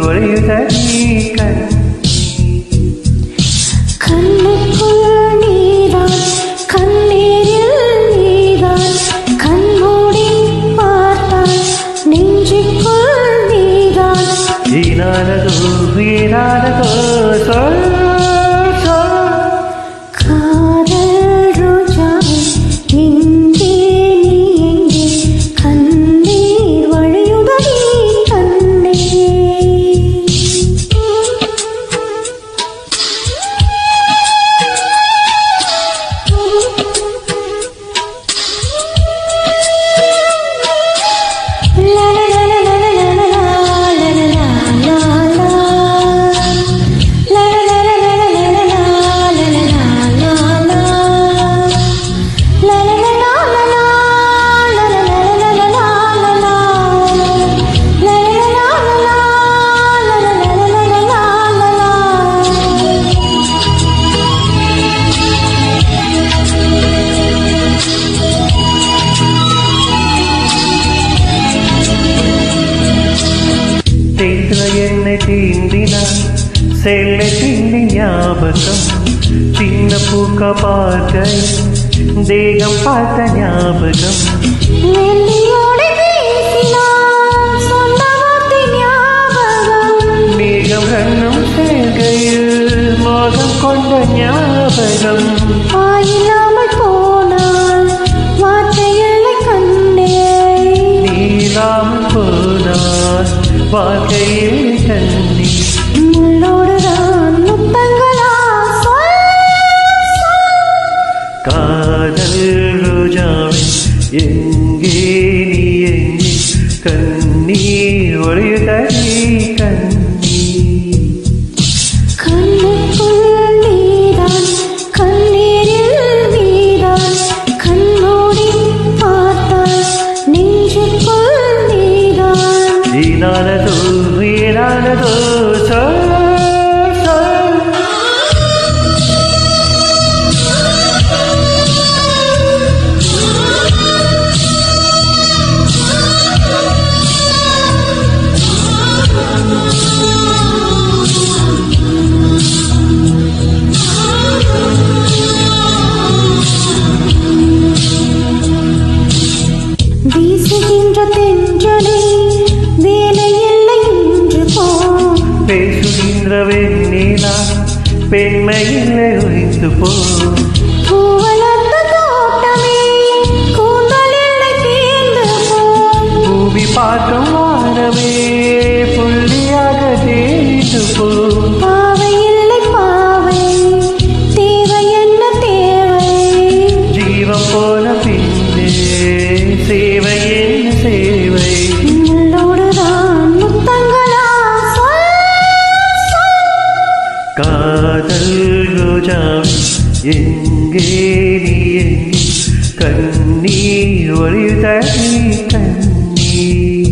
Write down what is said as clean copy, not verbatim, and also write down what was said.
ஒழியுதடி கண்ணீர் கண்ணுக்குள் நீதான் கண்ணீரில் நீதான் கண்மூடி பார்த்தால் நெஞ்சுக்குள் நீதான் ஏனானதோ ஏனானதோ சொல் காதல் ரோஜாவே எங்கே நீ எங்கே கண்ணீர் வழியுதடி கண்ணே என்னை தீண்டினான் செல்லை தீண்டி ஞாபகம் சின்ன பூக்க பார்க்க தேகம் பார்த்த ஞாபகம் மேகம் ரன்னும் சேர்கையில் மோகம் கொண்ட ஞாபகம் இல்லாமல் போனால் வார்த்தையில்லை கண்ணே நீளாமல் போனார் வாழ்க்கையில் கண்ணி முள்ளோடுதான் முத்தங்களா காதல் ரோஜாவே எங்கே நீ எங்கே கண்ணீர் ஒழியுதடி கண்ணீர் கண்ணுக்குள் நீதான் கண்ணீரில் நீதான் கண்மூடி பார்த்தால் நெஞ்சுக்குள் நீதான் ஏனானதோ ஏனானதோ சொல் சொல் வீசுகின்ற தென்றலே வேலையில்லை என்று போ பேசுகின்ற வெண்ணிலா பெண்மையில்லை ஒழித்து போ பூவளர்ந்த தோட்டமே கூந்தலில்லை தேர்ந்து போ பூமி பார்க்கும் வானமே புள்ளியாக தேய்ந்து போ பாவை இல்லை பாவை தேவை என்ன தேவை ஜீவம் போல பின்னே சேவை என்ன சேவை முள்ளோடுதான் முத்தங்களா காதல் ரோஜாவே எங்கே நீ எங்கே கண்ணீர் ஒழியுதடி கண்ணீர்